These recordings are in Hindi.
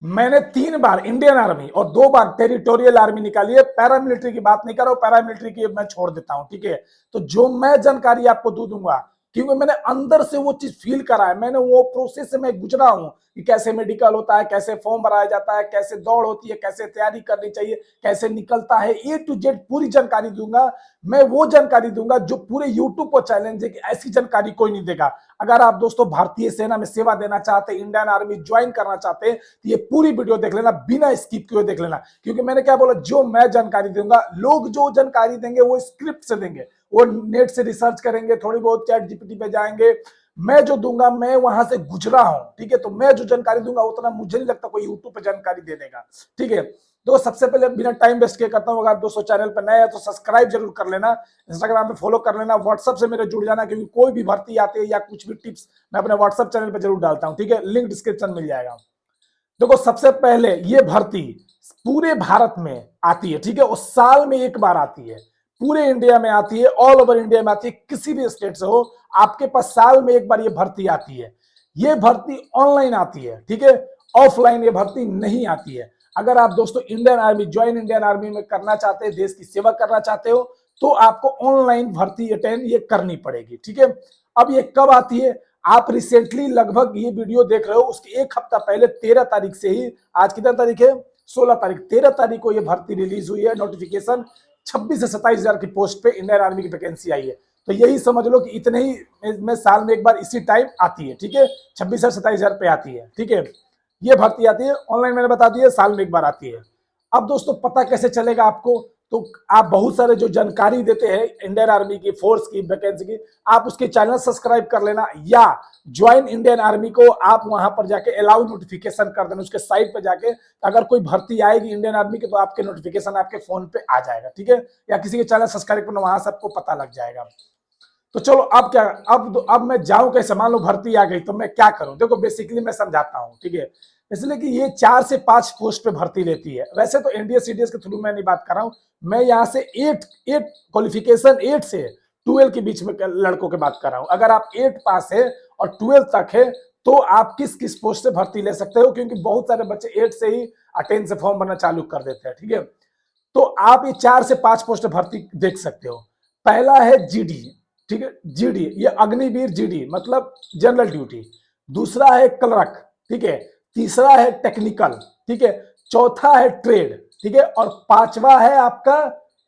मैंने 3 बार इंडियन आर्मी और 2 बार टेरिटोरियल आर्मी निकाली है। पैरामिलिट्री की बात नहीं कर रहा हूं, पैरामिलिट्री की मैं छोड़ देता हूं, ठीक है। तो जो मैं जानकारी आपको दूंगा, क्योंकि मैंने अंदर से वो चीज फील करा है, मैंने वो प्रोसेस से मैं गुजरा हूं कि कैसे मेडिकल होता है, कैसे फॉर्म भराया जाता है, कैसे दौड़ होती है, कैसे तैयारी करनी चाहिए, कैसे निकलता है, ए टू जेड पूरी जानकारी दूंगा। मैं वो जानकारी दूंगा जो पूरे यूट्यूब को चैलेंज है कि ऐसी जानकारी कोई नहीं देगा। अगर आप दोस्तों भारतीय सेना में सेवा देना चाहते हैं, इंडियन आर्मी ज्वाइन करना चाहते हैं, तो ये पूरी वीडियो देख लेना, बिना स्किप किए देख लेना। क्योंकि मैंने क्या बोला, जो मैं जानकारी दूंगा, लोग जो जानकारी देंगे वो स्क्रिप्ट से देंगे, वो नेट से रिसर्च करेंगे, थोड़ी बहुत चैट जीपीटी पे जाएंगे। मैं जो दूंगा, मैं वहां से गुजरा हूं, ठीक है। तो मैं जो जानकारी दूंगा उतना मुझे नहीं लगता कोई यूट्यूब पे जानकारी दे देगा, ठीक है। तो सबसे पहले बिना टाइम वेस्ट किए करता हूं, अगर आप दोस्तों चैनल पर नए हैं तो सब्सक्राइब जरूर कर लेना, इंस्टाग्राम पे फॉलो कर लेना, व्हाट्सएप से मेरे जुड़ जाना, क्योंकि कोई भी भर्ती आती है या कुछ भी टिप्स मैं अपने व्हाट्सएप चैनल पर जरूर डालता हूं, ठीक है। लिंक डिस्क्रिप्शन मिल जाएगा। देखो सबसे पहले ये भर्ती पूरे भारत में आती है, ठीक है, और साल में 1 बार आती है, पूरे इंडिया में आती है, ऑल ओवर इंडिया में आती है, किसी भी स्टेट से हो आपके पास साल में 1 बार ये भर्ती आती है। ये भर्ती ऑनलाइन आती है, ठीक है, ऑफलाइन ये भर्ती नहीं आती है। अगर आप दोस्तों Indian army, join Indian army में करना चाहते हैं, देश की सेवा करना चाहते हो, तो आपको ऑनलाइन भर्ती अटेंड ये करनी पड़ेगी, ठीक है। अब ये कब आती है, आप रिसेंटली लगभग ये वीडियो देख रहे हो उसके 1 हफ्ता पहले 13 तारीख से ही, आज कितना तारीख है, 16 तारीख, 13 तारीख को ये भर्ती रिलीज हुई है, नोटिफिकेशन 26 से 27 हजार की पोस्ट पे इंडियन आर्मी की वैकेंसी आई है। तो यही समझ लो कि इतने ही में साल में 1 बार इसी टाइम आती है, ठीक है, 26 से 27 हजार पे आती है, ठीक है। ये भर्ती आती है ऑनलाइन, मैंने बता दिया, साल में 1 बार आती है। अब दोस्तों पता कैसे चलेगा आपको, तो आप बहुत सारे जो जानकारी देते हैं इंडियन आर्मी की, फोर्स की, वैकेंसी की, आप उसके चैनल सब्सक्राइब कर लेना, या ज्वाइन इंडियन आर्मी को आप वहां पर जाके अलाउ नोटिफिकेशन कर देना, उसके साइट पे जाके, अगर कोई भर्ती आएगी इंडियन आर्मी की तो आपके नोटिफिकेशन आपके फोन पे आ जाएगा, ठीक है। या किसी के चैनल सब्सक्राइब करना, वहां से आपको पता लग जाएगा। तो चलो अब क्या, अब मैं जाऊं कैसे, मान लो भर्ती आ गई तो मैं क्या करूं, देखो बेसिकली मैं समझाता हूं, ठीक है। इसलिए कि ये 4 से 5 पोस्ट पे भर्ती लेती है। वैसे तो एनडीए सीडीएस के थ्रू मैं नहीं बात कर रहा हूं, मैं यहाँ से 8 क्वालिफिकेशन 8 से 12 के बीच में लड़कों की बात कर रहा हूं। अगर आप 8 पास है और 12 तक है तो आप किस किस पोस्ट से भर्ती ले सकते हो, क्योंकि बहुत सारे बच्चे 8 से ही 10 से फॉर्म भरना चालू कर देते हैं, ठीक है। तो आप ये 4 से 5 पोस्ट भर्ती देख सकते हो। पहला है जीडी, ठीक है, जीडी ये अग्निवीर जीडी मतलब जनरल ड्यूटी। दूसरा है क्लर्क, ठीक है। तीसरा है टेक्निकल, ठीक है। चौथा है ट्रेड, ठीक है, और 5वां है आपका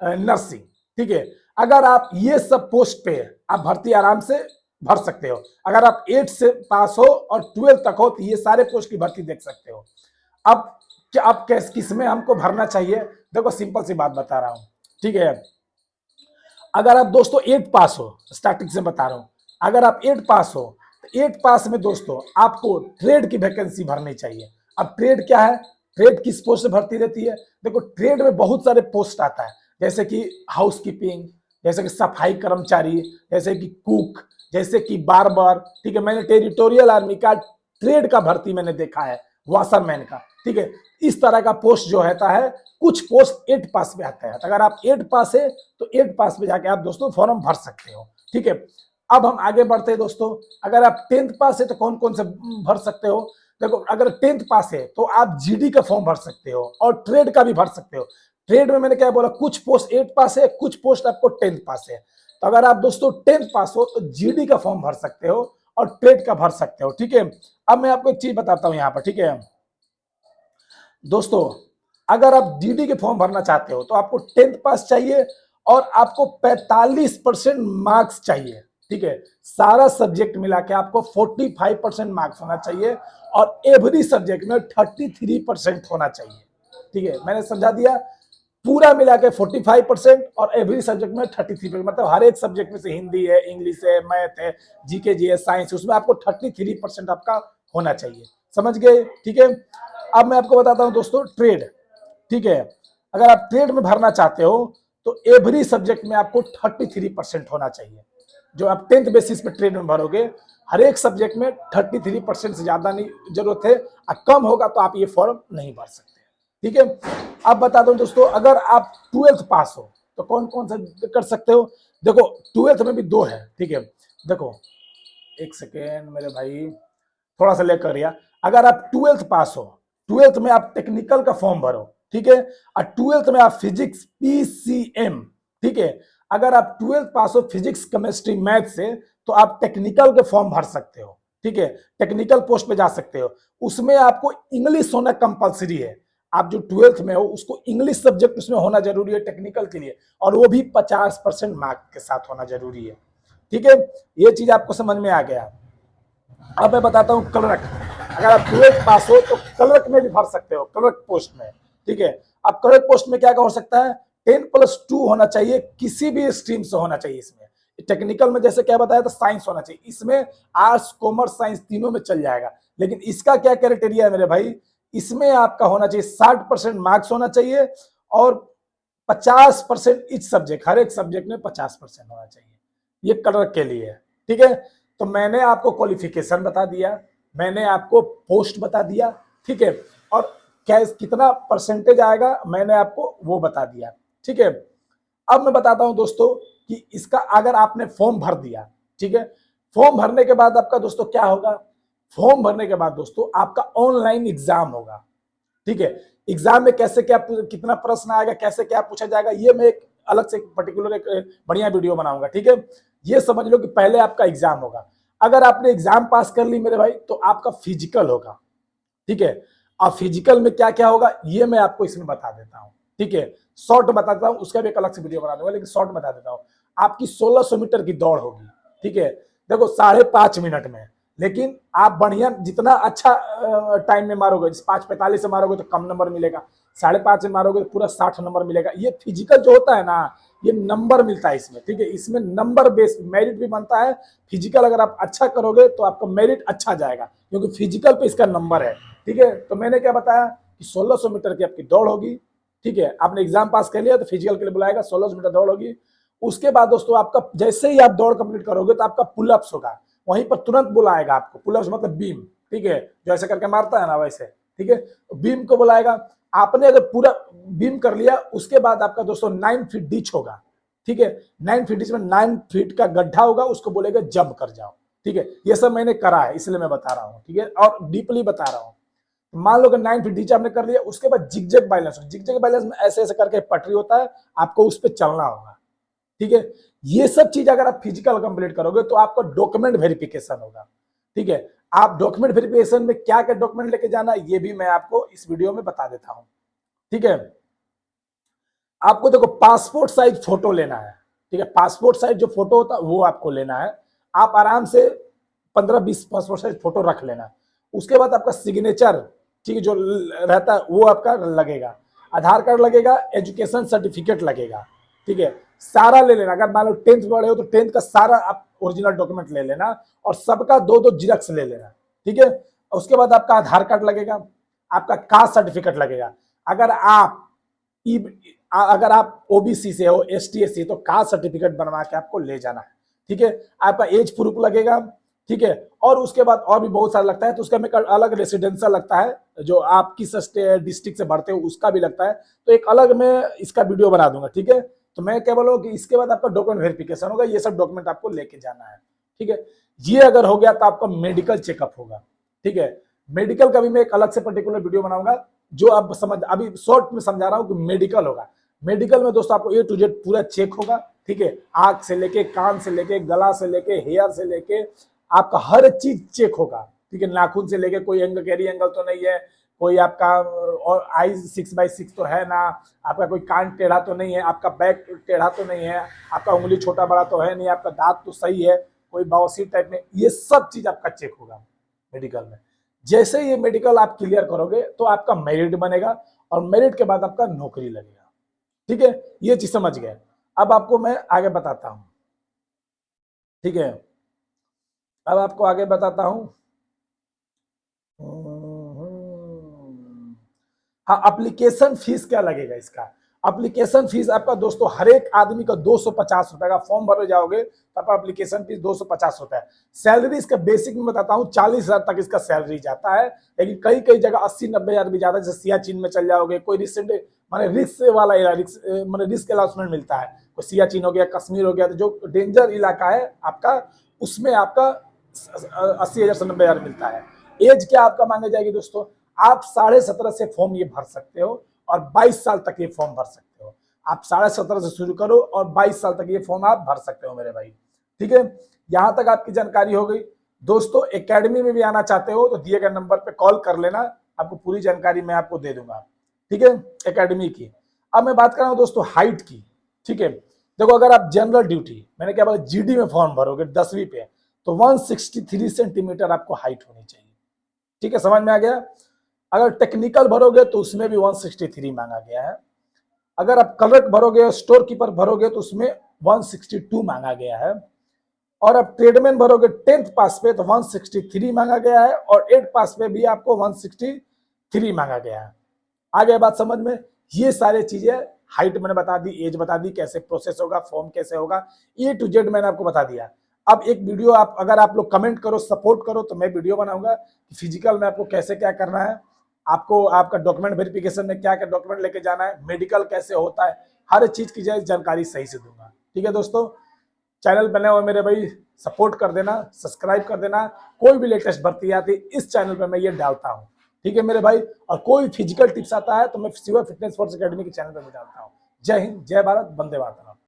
नर्सिंग, ठीक है। अगर आप ये सब पोस्ट पे आप भर्ती आराम से भर सकते हो। अगर आप 8 से पास हो और 12 तक हो तो ये सारे पोस्ट की भर्ती देख सकते हो। अब क्या आप किस में हमको भरना चाहिए, देखो सिंपल सी बात बता रहा हूं, ठीक है। अगर आप दोस्तों 8 पास हो, स्टार्टिंग से बता रहा हूं, अगर आप 8 पास हो तो 8 पास में दोस्तों आपको ट्रेड की वैकेंसी भरनी चाहिए। अब ट्रेड क्या है, ट्रेड किस पोस्ट से भर्ती रहती है, देखो ट्रेड में बहुत सारे पोस्ट आता है, जैसे कि हाउस कीपिंग, जैसे कि सफाई कर्मचारी, जैसे कि कुक, जैसे कि बार्बर, ठीक है। मैंने टेरिटोरियल आर्मी का ट्रेड का भर्ती मैंने देखा है, वाशरमैन का, ठीक है। इस तरह का पोस्ट जो रहता है, कुछ पोस्ट 8 पास में आता है। तो अगर आप 8 पास है तो 8 पास में जाके आप दोस्तों फॉर्म भर सकते हो, ठीक है। अब हम आगे बढ़ते हैं दोस्तों, अगर आप 10th पास है तो कौन कौन से भर सकते हो, देखो अगर 10th पास है तो आप जीडी का फॉर्म भर सकते हो और ट्रेड का भी भर सकते हो। ट्रेड में मैंने क्या बोला, कुछ पोस्ट 8 पास है, कुछ पोस्ट आपको 10th पास है। तो अगर आप दोस्तों 10th पास हो तो जीडी का फॉर्म भर सकते हो और ट्रेड का भर सकते हो, ठीक है। अब मैं आपको एक चीज बताता हूं यहाँ पर, ठीक है दोस्तों, अगर आप डीडी के फॉर्म भरना चाहते हो तो आपको 10th पास चाहिए और आपको 45% मार्क्स चाहिए, ठीक है। सारा सब्जेक्ट मिला के आपको 45% मार्क्स होना चाहिए और एवरी सब्जेक्ट में 33% होना चाहिए, ठीक है। मैंने समझा दिया, पूरा मिला के 45% और एवरी सब्जेक्ट में 33%, मतलब हर एक सब्जेक्ट में से हिंदी है, इंग्लिश है, मैथ है, जीके जी है, साइंस, उसमें आपको 33% आपका होना चाहिए, समझ गए, ठीक है। अब मैं आपको बताता हूं दोस्तों ट्रेड, ठीक है। अगर आप ट्रेड में भरना चाहते हो तो एवरी सब्जेक्ट में आपको 33% होना चाहिए। जो आप 10th बेसिस पे ट्रेड में भरोगे, हर एक सब्जेक्ट में 33% से ज्यादा नहीं जरूरत है, कम होगा तो आप ये फॉर्म नहीं भर सकते, ठीक है। अब बता दो दोस्तों, अगर आप 12th पास हो तो कौन कौन सा कर सकते हो, देखो 12th में भी 2 है, ठीक है। देखो एक सेकेंड मेरे भाई, थोड़ा सा लेकर गया, अगर आप 12th पास हो ट्वेल्थ में आप टेक्निकल का फॉर्म भरो, ठीक है। और ट्वेल्थ में आप फिजिक्स पीसीएम, ठीक है। अगर आप ट्वेल्थ पास हो फिजिक्स केमिस्ट्री मैथ से तो आप टेक्निकल के फॉर्म भर सकते हो, ठीक है। टेक्निकल पोस्ट पे जा सकते हो। उसमें आपको इंग्लिश होना कंपलसरी है। आप जो ट्वेल्थ में हो उसको इंग्लिश सब्जेक्ट उसमें होना जरूरी है टेक्निकल के लिए, और वो भी 50% मार्क के साथ होना जरूरी है, ठीक है। ये चीज आपको समझ में आ गया। अब मैं बताता हूँ क्लर्क। अगर आप ट्वेल्थ पास हो तो क्लर्क में भी भर सकते हो, क्लर्क पोस्ट में, ठीक है। अब क्लर्क पोस्ट में क्या क्या हो सकता है, 10+2 होना चाहिए, किसी भी स्ट्रीम से होना चाहिए। इसमें टेक्निकल में जैसे क्या बताया था साइंस होना चाहिए, इसमें आर्ट्स कॉमर्स साइंस तीनों में चल जाएगा। लेकिन इसका क्या क्राइटेरिया है मेरे भाई, इसमें आपका होना चाहिए 60% मार्क्स होना चाहिए, और 50% इच सब्जेक्ट, हर एक सब्जेक्ट में 50% होना चाहिए। ये क्लर्क के लिए है, ठीक है। तो मैंने आपको क्वालिफिकेशन बता दिया, मैंने आपको पोस्ट बता दिया, ठीक है। और क्या कितना परसेंटेज आएगा मैंने आपको वो बता दिया, ठीक है। अब मैं बताता हूं दोस्तों कि इसका अगर आपने फॉर्म भर दिया, ठीक है। फॉर्म भरने के बाद आपका दोस्तों क्या होगा, फॉर्म भरने के बाद दोस्तों आपका ऑनलाइन एग्जाम होगा, ठीक है। एग्जाम में कैसे क्या कितना प्रश्न आएगा, कैसे क्या पूछा जाएगा, ये मैं एक अलग से पर्टिकुलर एक बढ़िया वीडियो बनाऊंगा, ठीक है। ये समझ लो कि पहले आपका एग्जाम होगा। अगर आपने एग्जाम पास कर ली मेरे भाई तो आपका फिजिकल होगा, ठीक है। और फिजिकल में क्या क्या होगा ये मैं आपको इसमें बता देता हूँ, ठीक है। शॉर्ट बताता हूँ, उसका भी एक अलग से वीडियो बना दूंगा, लेकिन शॉर्ट बता देता हूँ। आपकी 1600 मीटर की दौड़ होगी, ठीक है। देखो 5.5 मिनट में, लेकिन आप बढ़िया जितना अच्छा टाइम में मारोगे, 5:45 से मारोगे तो कम नंबर मिलेगा, 5:30 में मारोगे तो पूरा 60 नंबर मिलेगा। ये फिजिकल जो होता है ना, ये नंबर मिलता है इसमें, ठीक है। इसमें नंबर बेस मेरिट भी बनता है। फिजिकल अगर आप अच्छा करोगे तो आपका मेरिट अच्छा जाएगा, क्योंकि फिजिकल पे इसका नंबर है, ठीक है। तो मैंने क्या बताया कि 1600 मीटर की आपकी दौड़ होगी, ठीक है। आपने एग्जाम पास कर लिया तो फिजिकल के लिए बुलाएगा, 1600 मीटर दौड़ होगी। उसके बाद दोस्तों आपका जैसे ही आप दौड़ कंप्लीट करोगे तो आपका पुलअप्स होगा, वहीं पर तुरंत बुलाएगा आपको। पुलअप्स मतलब बीम, ठीक है, जो ऐसे करके मारता है ना वैसे, ठीक है। बीम को बुलाएगा। आपने अगर पूरा बीम कर लिया उसके बाद आपका दोस्तों 9 फीट डिच होगा, ठीक है। 9 फीट डिच में 9 फीट का गड्ढा होगा, उसको बोलेगा जंप कर जाओ, ठीक है। ये सब मैंने करा है इसलिए मैं बता रहा हूँ, ठीक है, और डीपली बता रहा हूँ। मान लो कि 9 फीट नीचे आपने कर लिया, उसके बाद जिगजैग बैलेंस, जिगजैग बैलेंस में ऐसे ऐसे करके पटरी होता है, आपको उस पर चलना होगा, ठीक है। ये सब चीज अगर आप फिजिकल कंप्लीट करोगे तो आपका डॉक्यूमेंट वेरिफिकेशन होगा, ठीक है। आप डॉक्यूमेंट वेरिफिकेशन में क्या क्या डॉक्यूमेंट लेके जाना ये भी मैं आपको इस वीडियो में बता देता हूं, ठीक है। आपको देखो पासपोर्ट साइज फोटो लेना है, ठीक है। पासपोर्ट साइज जो फोटो होता है वो आपको लेना है। आप आराम से 15-20 पासपोर्ट साइज फोटो रख लेना। उसके बाद आपका सिग्नेचर, ठीक है, जो रहता है वो आपका लगेगा। आधार कार्ड लगेगा, एजुकेशन सर्टिफिकेट लगेगा, ठीक है। सारा ले लेना। अगर मान लो 10th पढ़े हो तो 10th का सारा आप ओरिजिनल डॉक्यूमेंट ले लेना, और सबका 2-2 जिरक्स ले लेना, ठीक है। उसके बाद आपका आधार कार्ड लगेगा, आपका कास्ट सर्टिफिकेट लगेगा। अगर आप अगर आप ओबीसी से हो, एसटी एससी, तो कास्ट सर्टिफिकेट बनवा के आपको ले जाना है, ठीक है। आपका एज प्रूफ लगेगा, ठीक है। और उसके बाद और भी बहुत सारा लगता है, तो उसका में अलग रेसिडेंशियल लगता है, जो आप किस डिस्ट्रिक्ट से भरते हो उसका भी लगता है। तो एक अलग मैं इसका वीडियो बना दूंगा, ठीक है। तो मैं क्या बोलूँ कि इसके बाद आपका डॉक्यूमेंट वेरिफिकेशन होगा, ये सब डॉक्यूमेंट आपको लेके जाना है, ठीक है। ये अगर हो गया तो आपका मेडिकल चेकअप होगा, ठीक है। मेडिकल का भी मैं एक अलग से पर्टिकुलर वीडियो बनाऊंगा, जो आप समझ, अभी शॉर्ट में समझा रहा हूँ कि मेडिकल होगा। मेडिकल में दोस्तों आपको A to Z पूरा चेक होगा, ठीक है। आंख से लेके, कान से लेके, गला से लेके, हेयर से लेके, आपका हर चीज चेक होगा, ठीक है। नाखून से लेके, कोई एंगल कैरी एंगल तो नहीं है, कोई आपका और आईज 6/6 तो है ना, आपका कोई कान टेढ़ा तो नहीं है, आपका बैक टेढ़ा तो नहीं है, आपका उंगली छोटा बड़ा तो है नहीं, आपका दांत तो सही है, कोई बवासीर टाइप में, ये सब चीज आपका चेक होगा मेडिकल में। जैसे ये मेडिकल आप क्लियर करोगे तो आपका मेरिट बनेगा, और मेरिट के बाद आपका नौकरी लगेगा, ठीक है। ये चीज समझ गए। अब आपको मैं आगे बताता हूं, ठीक है। अब आपको आगे बताता हूं। हाँ, एप्लीकेशन फीस क्या लगेगा इसका। एप्लीकेशन फीस आपका दोस्तों हर एक आदमी का 250 रुपए का, फॉर्म भर जाओगे तो आपका एप्लीकेशन फीस 250 रुपए है। सैलरी इसका बेसिक में बताता हूँ 40,000 तक इसका सैलरी जाता है, लेकिन कई कई जगह 80-90 हजार भी जाता है। जैसे सियाचिन में चल जाओगे, कोई रिसेंट माने रिस्क वाला माने रिस्क अलाउंसमेंट मिलता है, कोई सियाचिन हो गया, कश्मीर हो गया, तो जो डेंजर इलाका है आपका, उसमें आपका 80,000 से 90,000 मिलता है। एज क्या आपका मांगे जाएगी दोस्तों, आप 17.5 से फॉर्म ये भर सकते हो और 22 साल तक ये फॉर्म भर सकते हो। आप 17.5 से शुरू करो और 22 साल तक ये फॉर्म आप भर सकते हो मेरे भाई। ठीक है, यहां तक आपकी जानकारी हो गई। दोस्तों एकेडमी में भी आना चाहते हो तो दिए गए नंबर पे कॉल कर लेना, आपको पूरी जानकारी मैं आपको दे दूंगा। ठीक है, एकेडमी की। अब मैं बात कर रहा हूं दोस्तों हाइट की। ठीक है, देखो अगर आप जनरल ड्यूटी, मैंने क्या बोला, जीडी में फॉर्म भरोगे 10वीं पे, तो 163 सेंटीमीटर आपको हाइट होनी चाहिए। ठीक है, समझ में आ गया। अगर टेक्निकल भरोगे तो उसमें भी 163 मांगा गया है। अगर आप क्लर्क भरोगे, स्टोर कीपर भरोगे तो उसमें 162 मांगा गया है। और अब ट्रेडमैन भरोगे 10th पास पे तो 163 मांगा गया है, और 8th पास पे भी आपको 163 मांगा गया है। आ गया बात समझ में। ये सारी चीजें, हाइट मैंने बता दी, एज बता दी, कैसे प्रोसेस होगा, फॉर्म कैसे होगा, ए टू जेड मैंने आपको बता दिया। अब एक वीडियो आप अगर आप लोग कमेंट करो, सपोर्ट करो, तो मैं वीडियो बनाऊंगा कि फिजिकल में आपको कैसे क्या करना है, आपको आपका डॉक्यूमेंट वेरिफिकेशन में क्या क्या डॉक्यूमेंट लेके जाना है, मेडिकल कैसे होता है, हर चीज की जानकारी सही से दूंगा। ठीक है दोस्तों, चैनल बने हुए मेरे भाई, सपोर्ट कर देना, सब्सक्राइब कर देना। कोई भी लेटेस्ट भर्ती आती इस चैनल पे मैं ये डालता हूँ। ठीक है मेरे भाई, और कोई फिजिकल टिप्स आता है तो मैं शिवा फिटनेस फोर्स एकेडमी के चैनल पे भी डालता हूँ। जय हिंद, जय भारत, वंदे मातरम।